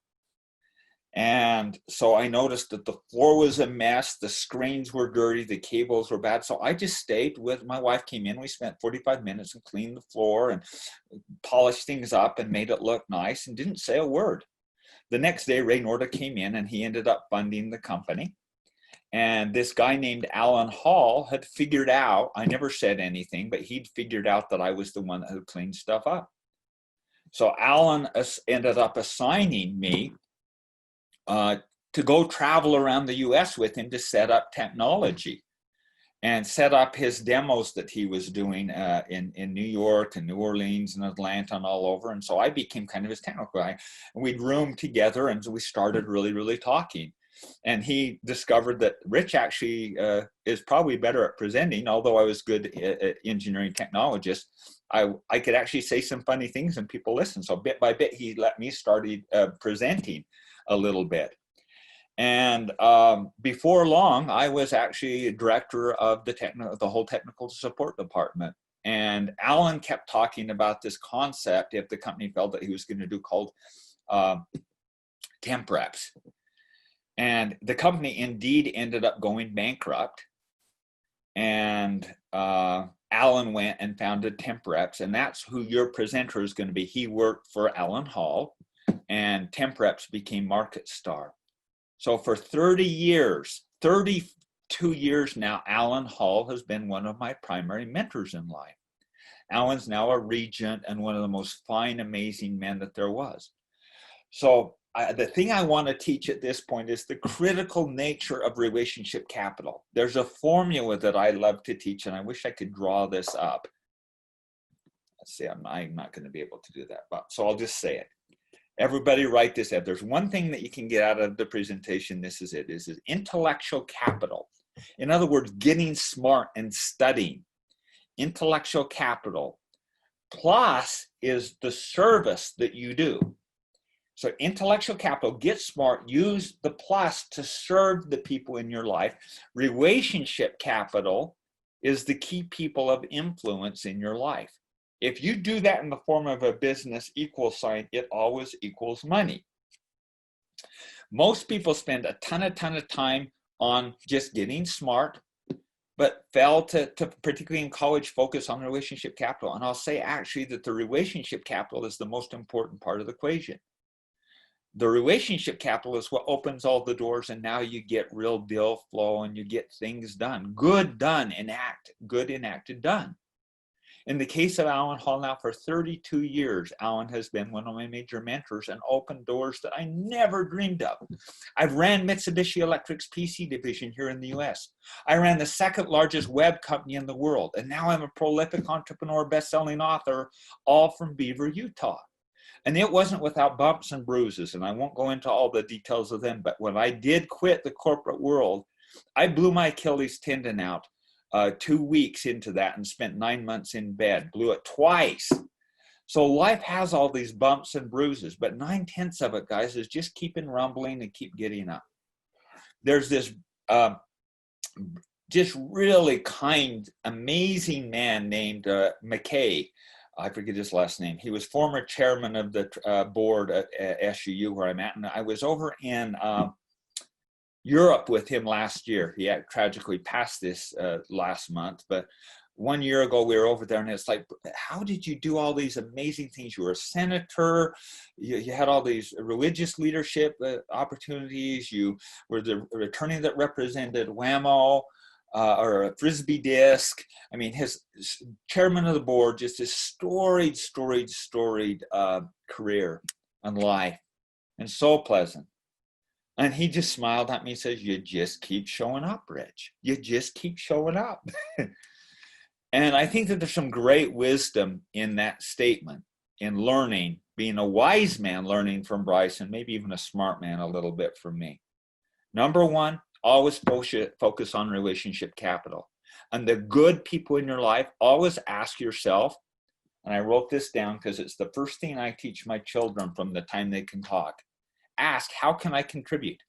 B: And so I noticed that the floor was a mess, the screens were dirty, the cables were bad. So I just stayed with, my wife came in, we spent 45 minutes and cleaned the floor and polished things up and made it look nice, and didn't say a word. The next day, Ray Norda came in, and he ended up funding the company. And this guy named Alan Hall had figured out, I never said anything, but he'd figured out that I was the one that had cleaned stuff up. So Alan ended up assigning me to go travel around the US with him to set up technology and set up his demos that he was doing in New York and New Orleans and Atlanta and all over. And so I became kind of his technical guy. And we'd room together, and so we started really, really talking. And he discovered that Rich actually is probably better at presenting, although I was good at engineering technologist. I could actually say some funny things and people listen. So bit by bit, he let me start presenting a little bit. And before long, I was actually director of the whole technical support department. And Alan kept talking about this concept, if the company felt that he was going to do, called temp reps. And the company indeed ended up going bankrupt. And Alan went and founded Temp Reps, and that's who your presenter is going to be. He worked for Alan Hall, and temp reps became market star. So for 30 years, 32 years now, Alan Hall has been one of my primary mentors in life. Alan's now a regent and one of the most fine, amazing men that there was. So the thing I want to teach at this point is the critical nature of relationship capital. There's a formula that I love to teach, and I wish I could draw this up. Let's see, I'm not going to be able to do that, but so I'll just say it. Everybody write this out. There's one thing that you can get out of the presentation. This is it. This is intellectual capital. In other words, getting smart and studying. Intellectual capital plus is the service that you do. So intellectual capital, get smart, use the plus to serve the people in your life. Relationship capital is the key people of influence in your life. If you do that in the form of a business equal sign, it always equals money. Most people spend a ton of time on just getting smart, but fail to particularly in college, focus on relationship capital. And I'll say actually that the relationship capital is the most important part of the equation. The relationship capital is what opens all the doors, and now you get real deal flow and you get things done. Good done, good enacted done. In the case of Alan Hall now, for 32 years, Alan has been one of my major mentors and opened doors that I never dreamed of. I've ran Mitsubishi Electric's PC division here in the US. I ran the second largest web company in the world, and now I'm a prolific entrepreneur, best-selling author, all from Beaver, Utah. And it wasn't without bumps and bruises, and I won't go into all the details of them, but when I did quit the corporate world, I blew my Achilles tendon out 2 weeks into that and spent 9 months in bed, blew it twice. So life has all these bumps and bruises, but 9/10 of it, guys, is just keeping rumbling and keep getting up. There's this just really kind, amazing man named McKay. I forget his last name. He was former chairman of the board at SUU where I'm at, and I was over in Europe with him last year. He had tragically passed this last month, but 1 year ago we were over there, and it's like, how did you do all these amazing things? You were a senator, you had all these religious leadership opportunities, you were the attorney that represented Whammo, or a Frisbee disc. I mean, his chairman of the board, just a storied career and life, and so pleasant. And he just smiled at me and says, you just keep showing up, Rich. You just keep showing up. And I think that there's some great wisdom in that statement, in learning, being a wise man learning from Bryce, and maybe even a smart man a little bit from me. Number one, always focus on relationship capital. And the good people in your life, always ask yourself, and I wrote this down because it's the first thing I teach my children from the time they can talk. Ask, how can I contribute?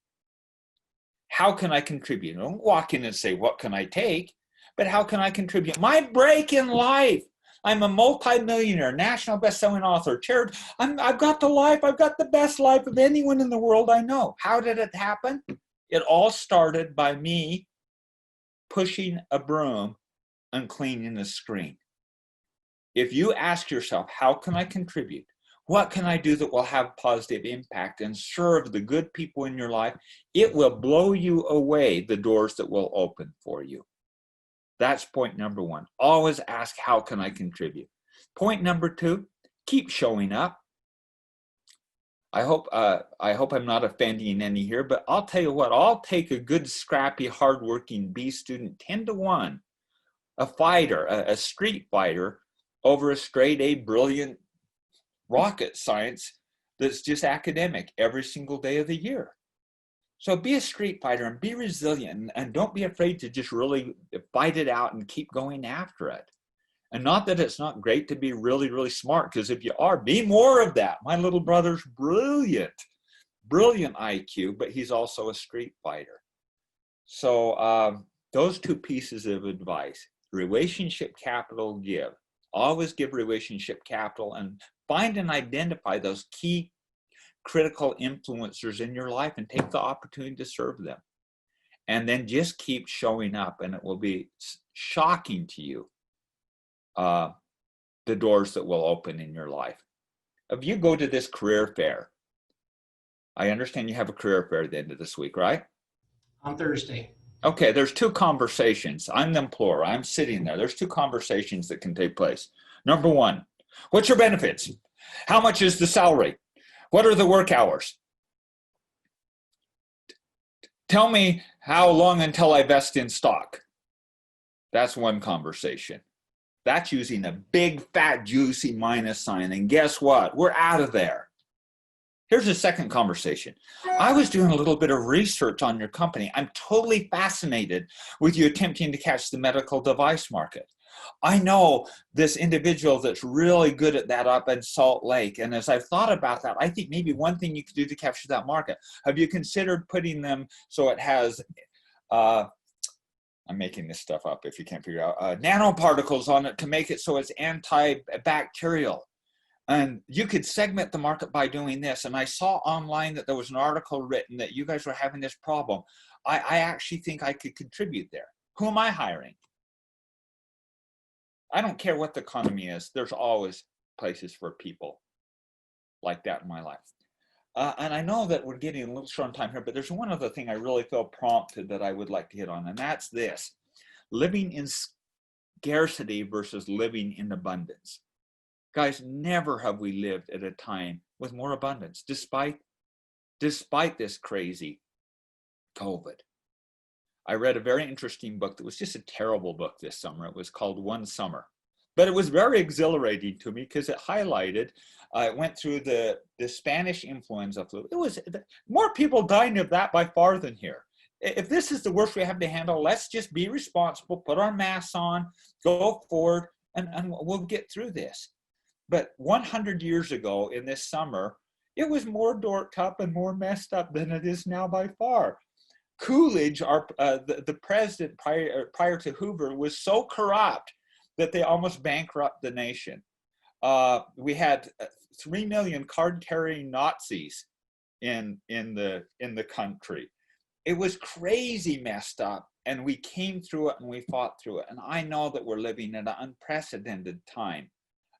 B: How can I contribute? Don't walk in and say, what can I take? But how can I contribute? My break in life. I'm a multimillionaire, national best-selling author, I've got the life, I've got the best life of anyone in the world I know. How did it happen? It all started by me pushing a broom and cleaning the screen. If you ask yourself, how can I contribute? What can I do that will have positive impact and serve the good people in your life? It will blow you away the doors that will open for you. That's point number one. Always ask, how can I contribute? Point number two, keep showing up. I hope I'm not offending any here, but I'll tell you what, I'll take a good, scrappy, hardworking B student 10-1, a fighter, a street fighter, over a straight A, brilliant rocket science that's just academic every single day of the year. So be a street fighter and be resilient, and don't be afraid to just really fight it out and keep going after it. And not that it's not great to be really, really smart, because if you are, be more of that. My little brother's brilliant IQ, but he's also a street fighter. So those two pieces of advice, relationship capital, give. Always give relationship capital, and find and identify those key critical influencers in your life and take the opportunity to serve them. And then just keep showing up, and it will be shocking to you the doors that will open in your life. If you go to this career fair, I understand you have a career fair at the end of this week, right?
A: On Thursday.
B: Okay, there's two conversations. I'm the employer. I'm sitting there. There's two conversations that can take place. Number one, what's your benefits? How much is the salary? What are the work hours? Tell me how long until I vest in stock. That's one conversation. That's using a big, fat, juicy minus sign. And guess what? We're out of there. Here's a second conversation. I was doing a little bit of research on your company. I'm totally fascinated with you attempting to catch the medical device market. I know this individual that's really good at that up in Salt Lake. And as I've thought about that, I think maybe one thing you could do to capture that market. Have you considered putting them so it has, I'm making this stuff up if you can't figure out, nanoparticles on it to make it so it's antibacterial? And you could segment the market by doing this. And I saw online that there was an article written that you guys were having this problem. I actually think I could contribute there. Who am I hiring? I don't care what the economy is. There's always places for people like that in my life. And I know that we're getting a little short on time here, but there's one other thing I really feel prompted that I would like to hit on, and that's this: living in scarcity versus living in abundance. Guys, never have we lived at a time with more abundance, despite this crazy COVID. I read a very interesting book that was just a terrible book this summer. It was called One Summer. But it was very exhilarating to me because it highlighted, it went through the Spanish influenza flu. It was more people dying of that by far than here. If this is the worst we have to handle, let's just be responsible, put our masks on, go forward, and we'll get through this. But 100 years ago in this summer, it was more dorked up and more messed up than it is now by far. Coolidge, the president prior to Hoover, was so corrupt that they almost bankrupt the nation. We had 3 million card-carrying Nazis in the country. It was crazy messed up, and we came through it and we fought through it. And I know that we're living in an unprecedented time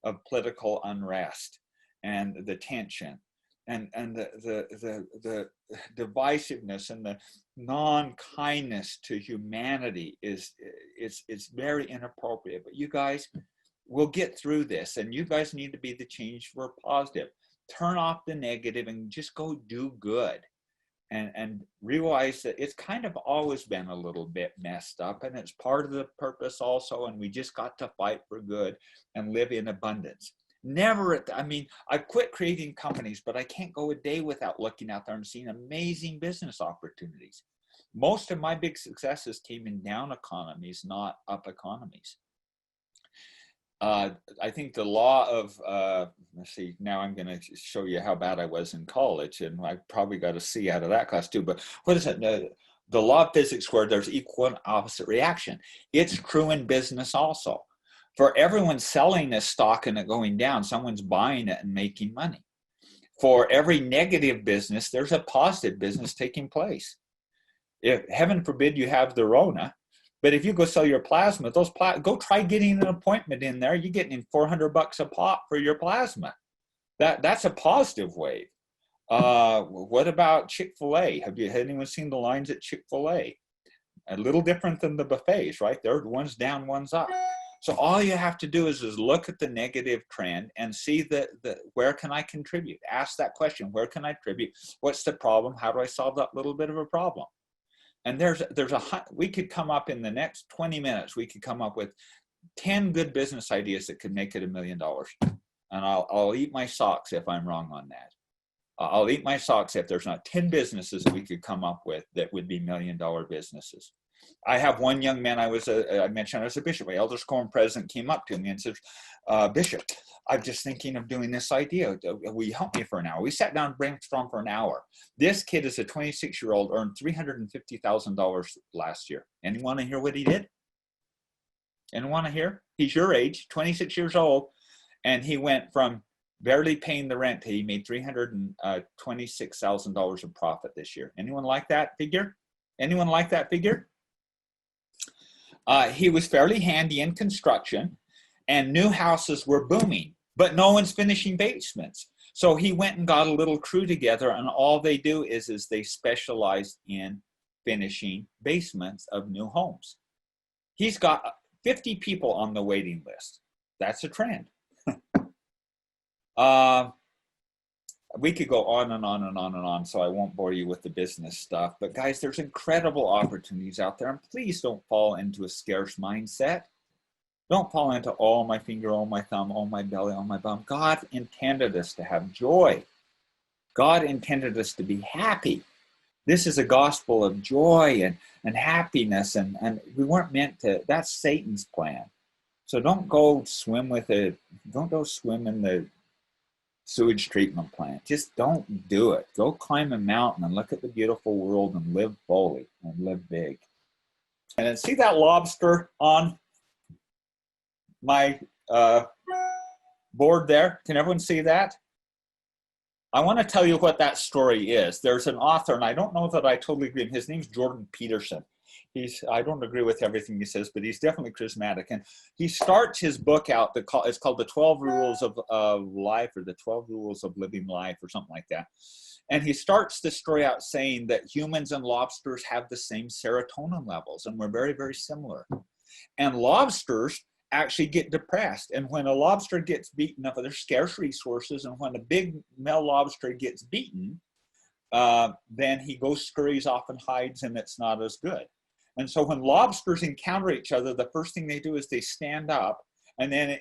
B: of political unrest and the tension and the divisiveness and the non-kindness to humanity is very inappropriate. But you guys will get through this, and you guys need to be the change for positive. Turn off the negative and just go do good, and realize that it's kind of always been a little bit messed up, and it's part of the purpose also, and we just got to fight for good and live in abundance. I've quit creating companies, but I can't go a day without looking out there and seeing amazing business opportunities. Most of my big successes came in down economies, not up economies. I think the law of, let's see, now I'm going to show you how bad I was in college, and I probably got a C out of that class too, but what is it? The law of physics where there's equal and opposite reaction. It's true in business also. For everyone selling this stock and it going down, someone's buying it and making money. For every negative business, there's a positive business taking place. If, heaven forbid, you have the Rona, but if you go sell your plasma, go try getting an appointment in there. You're getting $400 a pop for your plasma. That's a positive wave. What about Chick-fil-A? Had anyone seen the lines at Chick-fil-A? A little different than the buffets, right? They're one's down, one's up. So all you have to do is look at the negative trend and see where can I contribute? Ask that question, where can I contribute? What's the problem? How do I solve that little bit of a problem? And we could come up in the next 20 minutes, we could come up with 10 good business ideas that could make it $1 million. And I'll eat my socks if I'm wrong on that. I'll eat my socks if there's not 10 businesses that we could come up with that would be $1 million businesses. I have one young man I mentioned I was a bishop. My elders quorum president came up to me and said, Bishop, I'm just thinking of doing this idea. Will you help me for an hour? We sat down and brainstormed for an hour. This kid is a 26-year-old, earned $350,000 last year. Anyone want to hear what he did? Anyone want to hear? He's your age, 26 years old, and he went from barely paying the rent to he made $326,000 of profit this year. Anyone like that figure? Anyone like that figure? He was fairly handy in construction, and new houses were booming, but no one's finishing basements. So he went and got a little crew together, and all they do is they specialize in finishing basements of new homes. He's got 50 people on the waiting list. That's a trend. We could go on and on and on and on, so I won't bore you with the business stuff. But guys, there's incredible opportunities out there, and please don't fall into a scarce mindset. Don't fall into, oh, my finger, oh, my thumb, oh, my belly, oh, my bum. God intended us to have joy. God intended us to be happy. This is a gospel of joy and happiness, and we weren't meant to, that's Satan's plan. So don't go swim with it. Don't go swim in the sewage treatment plant. Just don't do it. Go climb a mountain and look at the beautiful world and live fully and live big. And then see that lobster on my board there? Can everyone see that? I want to tell you what that story is. There's an author, and I don't know that I totally agree. His name's Jordan Peterson. I don't agree with everything he says, but he's definitely charismatic. And he starts his book out, it's called The 12 Rules of Life, or The 12 Rules of Living Life, or something like that. And he starts the story out saying that humans and lobsters have the same serotonin levels, and we're very, very similar. And lobsters actually get depressed. And when a lobster gets beaten up, there's scarce resources, and when a big male lobster gets beaten, then he goes, scurries off and hides, and it's not as good. And so when lobsters encounter each other, the first thing they do is they stand up and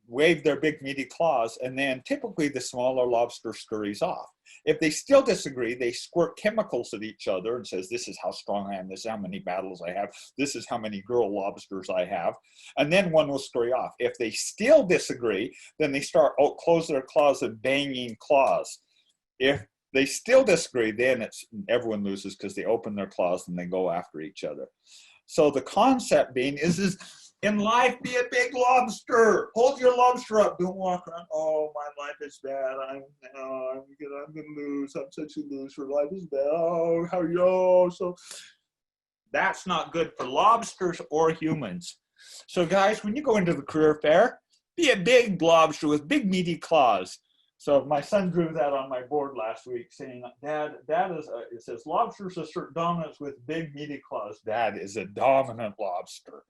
B: wave their big meaty claws, and then typically the smaller lobster scurries off. If they still disagree, they squirt chemicals at each other and says, this is how strong I am, this is how many battles I have, this is how many girl lobsters I have, and then one will scurry off. If they still disagree, then they start close their claws and banging claws. If they still disagree, then everyone loses, because they open their claws and they go after each other. So the concept being is in life, be a big lobster. Hold your lobster up. Don't walk around, oh, my life is bad. I'm gonna lose. I'm such a loser. Life is bad. Oh, how yo. So that's not good for lobsters or humans. So guys, when you go into the career fair, be a big lobster with big meaty claws. So my son drew that on my board last week, saying, Dad, it says lobsters assert dominance with big meaty claws. Dad is a dominant lobster.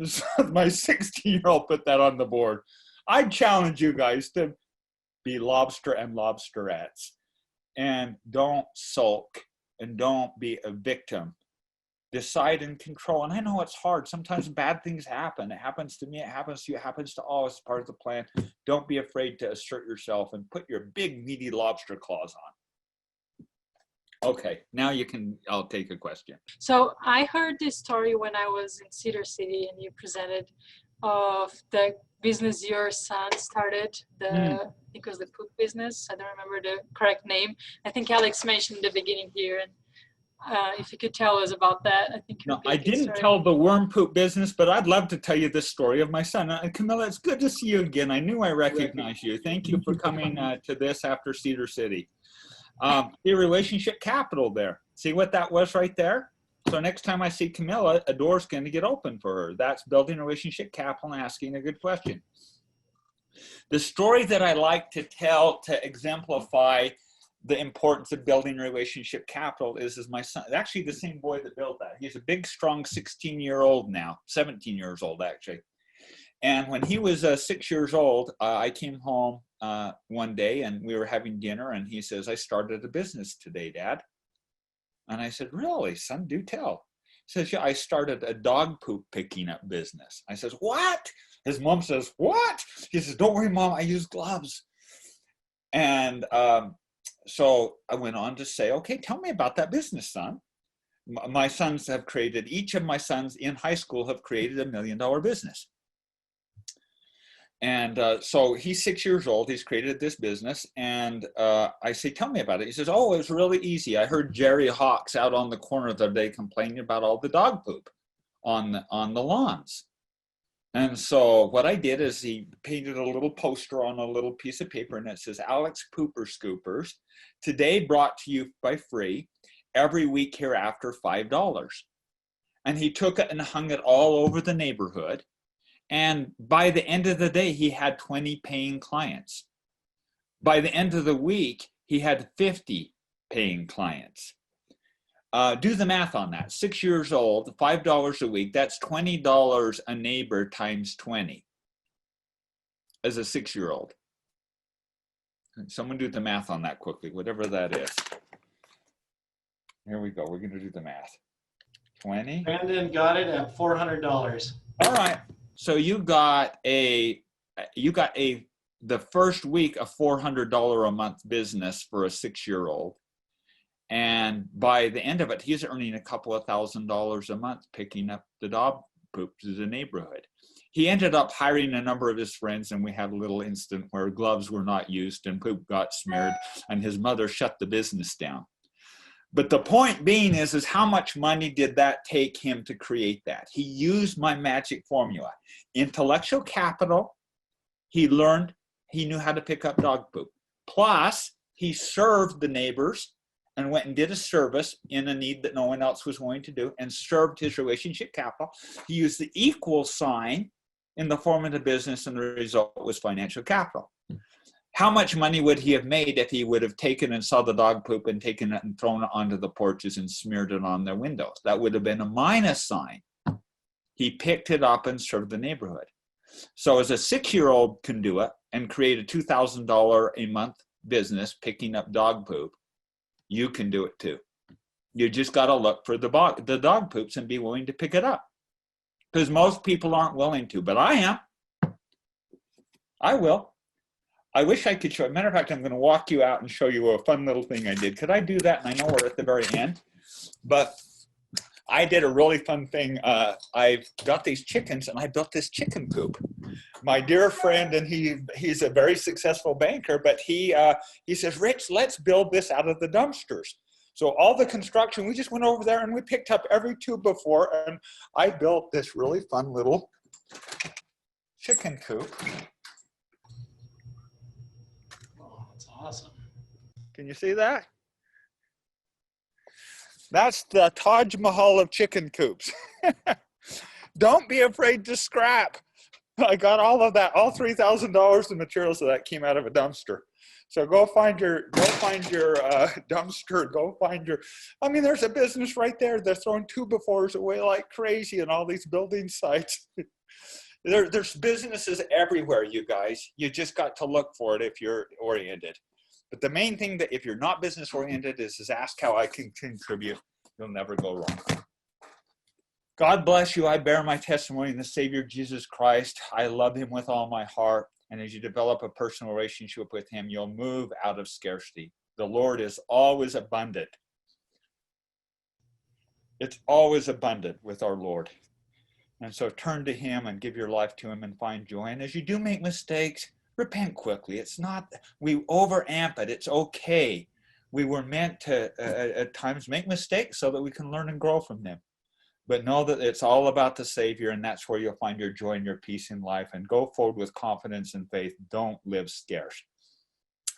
B: So my 16-year-old put that on the board. I challenge you guys to be lobster and lobsterettes, and don't sulk, and don't be a victim. Decide and control. And I know it's hard. Sometimes bad things happen. It happens to me. It happens to you. It happens to all. It's part of the plan. Don't be afraid to assert yourself and put your big, meaty lobster claws on. Okay, now I'll take a question.
E: So I heard this story when I was in Cedar City, and you presented of the business your son started, I think it was the poop business. I don't remember the correct name. I think Alex mentioned in the beginning here, and if you could tell us about that, I think.
B: No, I didn't tell the worm poop business, but I'd love to tell you the story of my son. Camila, it's good to see you again. I knew I recognized you. Thank you for coming to this after Cedar City. The relationship capital there. See what that was right there? So next time I see Camila, a door's going to get open for her. That's building relationship capital and asking a good question. The story that I like to tell to exemplify the importance of building relationship capital is my son, actually the same boy that built that. He's a big, strong 16-year-old now, 17 years old actually. And when he was 6 years old, I came home one day and we were having dinner, and he says, I started a business today, Dad. And I said, really, son, do tell. He says, yeah, I started a dog poop picking up business. I says, what? His mom says, what? He says, don't worry, Mom, I use gloves. And so I went on to say, okay, tell me about that business, son. My sons have created, each of my sons in high school have created $1 million business. And so he's 6 years old, he's created this business, and I say, tell me about it. He says, oh, it was really easy. I heard Jerry Hawks out on the corner the other day complaining about all the dog poop on the lawns. And so what I did is he painted a little poster on a little piece of paper, and it says, Alex Pooper Scoopers, today brought to you by free, every week hereafter $5. And he took it and hung it all over the neighborhood. And by the end of the day, he had 20 paying clients. By the end of the week, he had 50 paying clients. Do the math on that. 6 years old, $5 a week, that's $20 a neighbor times 20 as a 6-year-old. Someone do the math on that quickly, whatever that is. Here we go. We're going to do the math. 20.
A: Brandon got it at $400.
B: All right. So you got the first week a $400 a month business for a 6-year-old. And by the end of it, he's earning a couple of $1,000s a month picking up the dog poop to the neighborhood. He ended up hiring a number of his friends, and we had a little incident where gloves were not used and poop got smeared, and his mother shut the business down. But the point being is how much money did that take him to create that? He used my magic formula. Intellectual capital, he knew how to pick up dog poop. Plus, he served the neighbors and went and did a service in a need that no one else was willing to do and served his relationship capital. He used the equal sign in the form of the business, and the result was financial capital. How much money would he have made if he would have taken and saw the dog poop and taken it and thrown it onto the porches and smeared it on their windows? That would have been a minus sign. He picked it up and served the neighborhood. So as a 6-year-old can do it and create a $2,000 a month business picking up dog poop, you can do it too. You just got to look for the dog poops and be willing to pick it up. Because most people aren't willing to, but I am. I will. I wish I could show. Matter of fact, I'm going to walk you out and show you a fun little thing I did. Could I do that? And I know we're at the very end, but I did a really fun thing. I've got these chickens, and I built this chicken coop. My dear friend, and he's a very successful banker, but he says, Rich, let's build this out of the dumpsters. So all the construction, we just went over there and we picked up every tube before, and I built this really fun little chicken coop.
A: Oh, that's awesome.
B: Can you see that? That's the Taj Mahal of chicken coops. Don't be afraid to scrap. I got all of that, all $3,000 of materials of that came out of a dumpster. So go find your dumpster. Go find your. I mean, there's a business right there. They're throwing 2x4s away like crazy in all these building sites. There's businesses everywhere, you guys. You just got to look for it if you're oriented. But the main thing that if you're not business oriented is ask how I can contribute. You'll never go wrong. God bless you. I bear my testimony in the Savior Jesus Christ. I love him with all my heart. And as you develop a personal relationship with him, you'll move out of scarcity. The Lord is always abundant. It's always abundant with our Lord. And so turn to him and give your life to him and find joy. And as you do make mistakes, repent quickly. It's not, we overamp it. It's okay. We were meant to, at times, make mistakes so that we can learn and grow from them. But know that it's all about the Savior, and that's where you'll find your joy and your peace in life. And go forward with confidence and faith. Don't live scarce.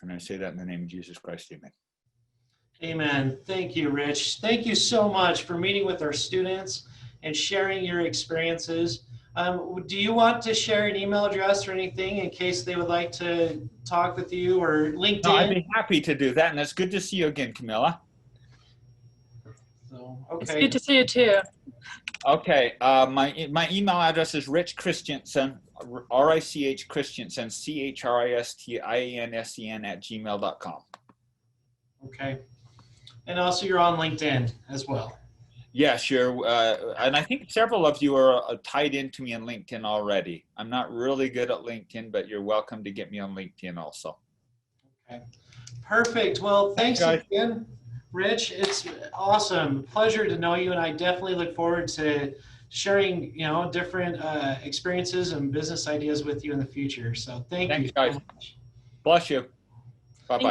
B: And I say that in the name of Jesus Christ. Amen.
A: Amen. Thank you, Rich. Thank you so much for meeting with our students and sharing your experiences. Do you want to share an email address or anything in case they would like to talk with you, or LinkedIn?
B: No, I'd be happy to do that. And it's good to see you again, Camila.
A: So, okay.
E: It's good to see you too.
B: Okay, my email address is Rich Christiansen, R-I-C-H Christiansen, C-H-R-I-S-T-I-A-N-S-E-N @gmail.com.
A: Okay. And also you're on LinkedIn as well.
B: Yes, you're, and I think several of you are tied into me on LinkedIn already. I'm not really good at LinkedIn, but you're welcome to get me on LinkedIn also.
A: Okay. Perfect. Well, thanks again, Rich. It's awesome. Pleasure to know you, and I definitely look forward to sharing, different experiences and business ideas with you in the future. So thank you so much.
B: Bless you.